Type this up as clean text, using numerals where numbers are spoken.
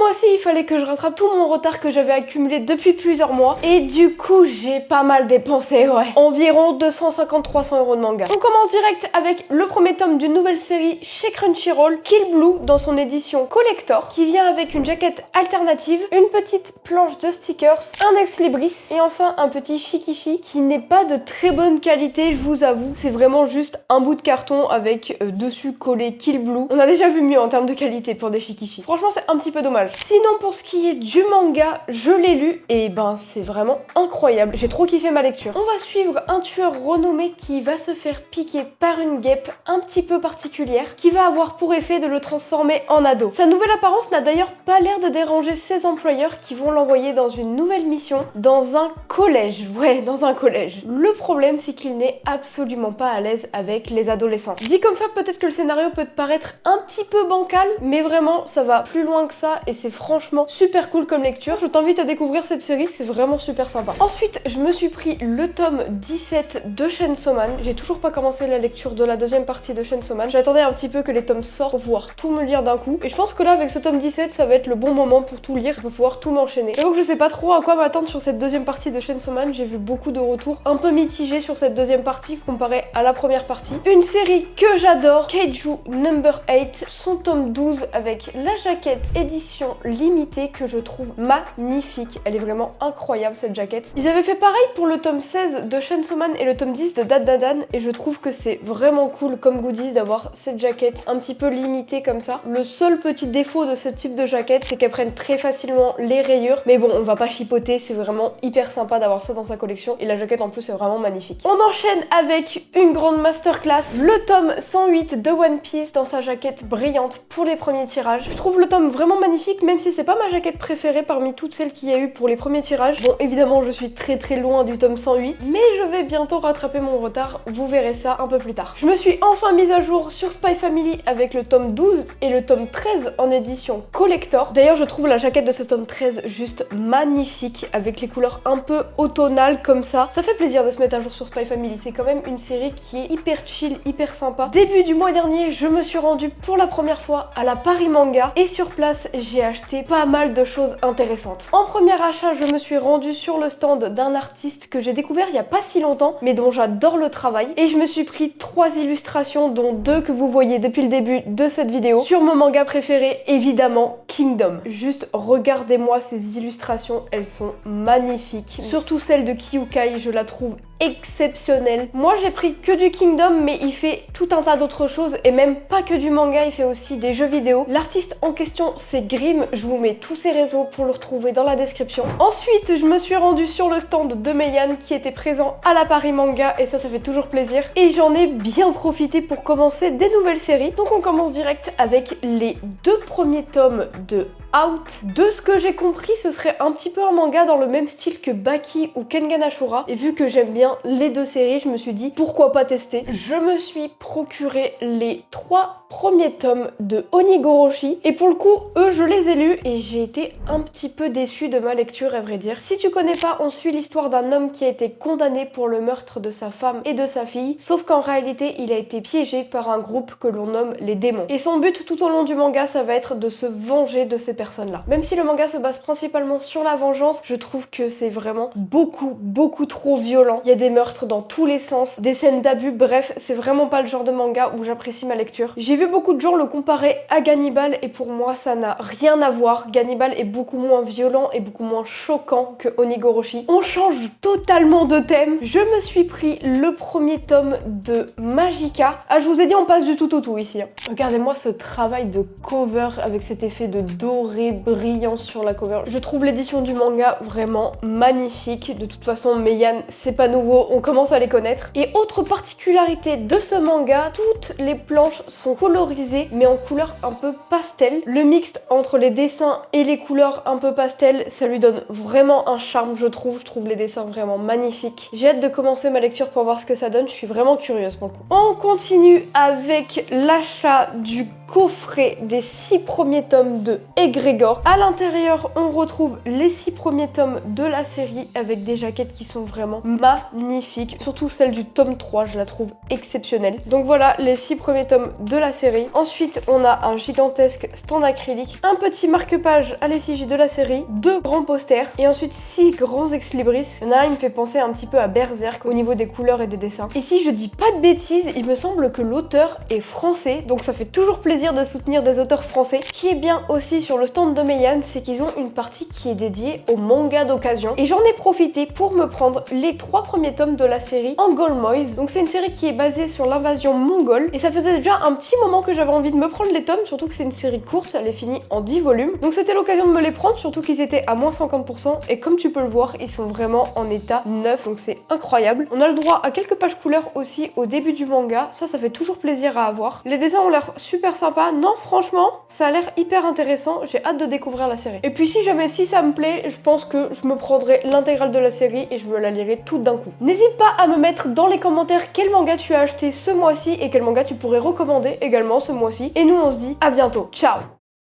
mois-ci, il fallait que je rattrape tout mon retard que j'avais accumulé depuis plusieurs mois. Et du coup, j'ai pas mal dépensé, ouais. Environ 250-300 € de manga. On commence direct avec le premier tome d'une nouvelle série chez Crunchyroll, Kill Blue, dans son édition collector, qui vient avec une jaquette alternative, une petite planche de stickers, un ex-libris et enfin un petit shikishi qui n'est pas de très bonne qualité, je vous avoue. C'est vraiment juste un bout de carton avec dessus collé Kill Blue. On a déjà vu mieux en termes de qualité pour des shikishi. Franchement, c'est un petit peu dommage. Sinon, pour ce qui est du manga, je l'ai lu et ben c'est vraiment incroyable. J'ai trop kiffé ma lecture. On va suivre un tueur renommé qui va se faire piquer par une guêpe un petit peu particulière qui va avoir pour effet de le transformer en ado. Sa nouvelle apparence n'a d'ailleurs pas l'air de déranger ses employeurs qui vont l'envoyer dans une nouvelle mission dans un collège. Ouais, dans un collège. Le problème, c'est qu'il n'est absolument pas à l'aise avec les adolescents. Dit comme ça, peut-être que le scénario peut te paraître un petit peu bancal, mais vraiment, ça va plus loin que ça et c'est franchement super cool comme lecture. Je t'invite à découvrir cette série, c'est vraiment super sympa. Ensuite, je me suis pris le tome 17 de Chainsaw Man. J'ai toujours pas commencé la lecture de la deuxième partie de Chainsaw Man. J'attendais un petit peu que les tomes sortent pour pouvoir tout me lire d'un coup. Et je pense que là, avec ce tome 17, ça va être le bon moment pour tout lire, pour pouvoir tout m'enchaîner. Donc je sais pas trop à quoi m'attendre sur cette deuxième partie de Chainsaw Man. J'ai vu beaucoup de retours un peu mitigés sur cette deuxième partie comparé à la première partie. Une série que j'adore, Kaiju Number 8, son tome 12 avec la jaquette édition limitée que je trouve magnifique. Elle est vraiment incroyable cette jaquette. Ils avaient fait pareil pour le tome 16 de Chainsaw Man et le tome 10 de Dandadan et je trouve que c'est vraiment cool comme goodies d'avoir cette jaquette un petit peu limitée comme ça. Le seul petit défaut de ce type de jaquette, c'est qu'elle prenne très facilement les rayures, mais bon, on va pas chipoter, c'est vraiment hyper sympa d'avoir ça dans sa collection et la jaquette en plus est vraiment magnifique. On enchaîne avec une grande masterclass, le tome 108 de One Piece dans sa jaquette brillante pour les premiers tirages. Je trouve le tome vraiment magnifique, même si c'est pas ma jaquette préférée parmi toutes celles qu'il y a eu pour les premiers tirages. Bon, évidemment, je suis très loin du tome 108, mais je vais bientôt rattraper mon retard, vous verrez ça un peu plus tard. Je me suis enfin mise à jour sur Spy Family avec le tome 12 et le tome 13 en édition collector. D'ailleurs, je trouve la jaquette de ce tome 13 juste magnifique avec les couleurs un peu automnales comme ça. Ça fait plaisir de se mettre à jour sur Spy Family, c'est quand même une série qui est hyper chill, hyper sympa. Début du mois dernier, je me suis rendue pour la première fois à la Paris Manga et sur place, j'ai acheté pas mal de choses intéressantes. En premier achat, je me suis rendue sur le stand d'un artiste que j'ai découvert il y a pas si longtemps, mais dont j'adore le travail et je me suis pris 3 illustrations, dont 2 que vous voyez depuis le début de cette vidéo, sur mon manga préféré, évidemment Kingdom. Juste regardez-moi ces illustrations, elles sont magnifiques. Surtout celle de Kyukai, je la trouve exceptionnelle. Moi j'ai pris que du Kingdom, mais il fait tout un tas d'autres choses et même pas que du manga, il fait aussi des jeux vidéo. L'artiste en question c'est Grimm, je vous mets tous ses réseaux pour le retrouver dans la description. Ensuite je me suis rendue sur le stand de Meian qui était présent à la Paris Manga et ça fait toujours plaisir et j'en ai bien profité pour commencer des nouvelles séries. Donc on commence direct avec les 2 premiers tomes de Out. De ce que j'ai compris, ce serait un petit peu un manga dans le même style que Baki ou Kengan Ashura. Et vu que j'aime bien les 2 séries, je me suis dit pourquoi pas tester. Je me suis procuré les 3 premiers tomes de Onigoroshi et pour le coup, eux, je les ai lus et j'ai été un petit peu déçue de ma lecture, à vrai dire. Si tu connais pas, on suit l'histoire d'un homme qui a été condamné pour le meurtre de sa femme et de sa fille, sauf qu'en réalité, il a été piégé par un groupe que l'on nomme les démons. Et son but tout au long du manga, ça va être de se venger de ces personnes-là. Même si le manga se base principalement sur la vengeance, je trouve que c'est vraiment beaucoup trop violent. Il y a des meurtres dans tous les sens, des scènes d'abus, bref, c'est vraiment pas le genre de manga où j'apprécie ma lecture. J'ai vu beaucoup de gens le comparer à Gannibal et pour moi ça n'a rien à voir. Gannibal est beaucoup moins violent et beaucoup moins choquant que Onigoroshi. On change totalement de thème. Je me suis pris le premier tome de Magica. Ah, je vous ai dit, on passe du tout au tout ici. Regardez-moi ce travail de cover avec cet effet de doré brillant sur la cover. Je trouve l'édition du manga vraiment magnifique. De toute façon, Meian, c'est pas nouveau, on commence à les connaître. Et autre particularité de ce manga, toutes les planches sont colorisées, mais en couleur un peu pastel. Le mixte entre les dessins et les couleurs un peu pastel, ça lui donne vraiment un charme, je trouve. Je trouve les dessins vraiment magnifiques. J'ai hâte de commencer ma lecture pour voir ce que ça donne. Je suis vraiment curieuse pour le coup. On continue avec l'achat du coffret des 6 premiers tomes de Egg Grégor. À l'intérieur, on retrouve les 6 premiers tomes de la série avec des jaquettes qui sont vraiment magnifiques. Surtout celle du tome 3, je la trouve exceptionnelle. Donc voilà les 6 premiers tomes de la série. Ensuite, on a un gigantesque stand acrylique, un petit marque-page à l'effigie de la série, 2 grands posters et ensuite 6 grands ex-libris. Il y en a un, il me fait penser un petit peu à Berserk au niveau des couleurs et des dessins. Et si je dis pas de bêtises, il me semble que l'auteur est français, donc ça fait toujours plaisir de soutenir des auteurs français. Ce qui est bien aussi sur le stand de Meian, c'est qu'ils ont une partie qui est dédiée au manga d'occasion. Et j'en ai profité pour me prendre les 3 premiers tomes de la série Angolmois. Donc c'est une série qui est basée sur l'invasion mongole. Et ça faisait déjà un petit moment que j'avais envie de me prendre les tomes, surtout que c'est une série courte, elle est finie en 10 volumes. Donc c'était l'occasion de me les prendre, surtout qu'ils étaient à moins 50%. Et comme tu peux le voir, ils sont vraiment en état neuf, donc c'est incroyable. On a le droit à quelques pages couleurs aussi au début du manga. Ça fait toujours plaisir à avoir. Les dessins ont l'air super sympas. Non, franchement, ça a l'air hyper intéressant. J'ai hâte de découvrir la série. Et puis si jamais ça me plaît, je pense que je me prendrai l'intégrale de la série et je me la lirai toute d'un coup. N'hésite pas à me mettre dans les commentaires quel manga tu as acheté ce mois-ci et quel manga tu pourrais recommander également ce mois-ci. Et nous, on se dit à bientôt. Ciao!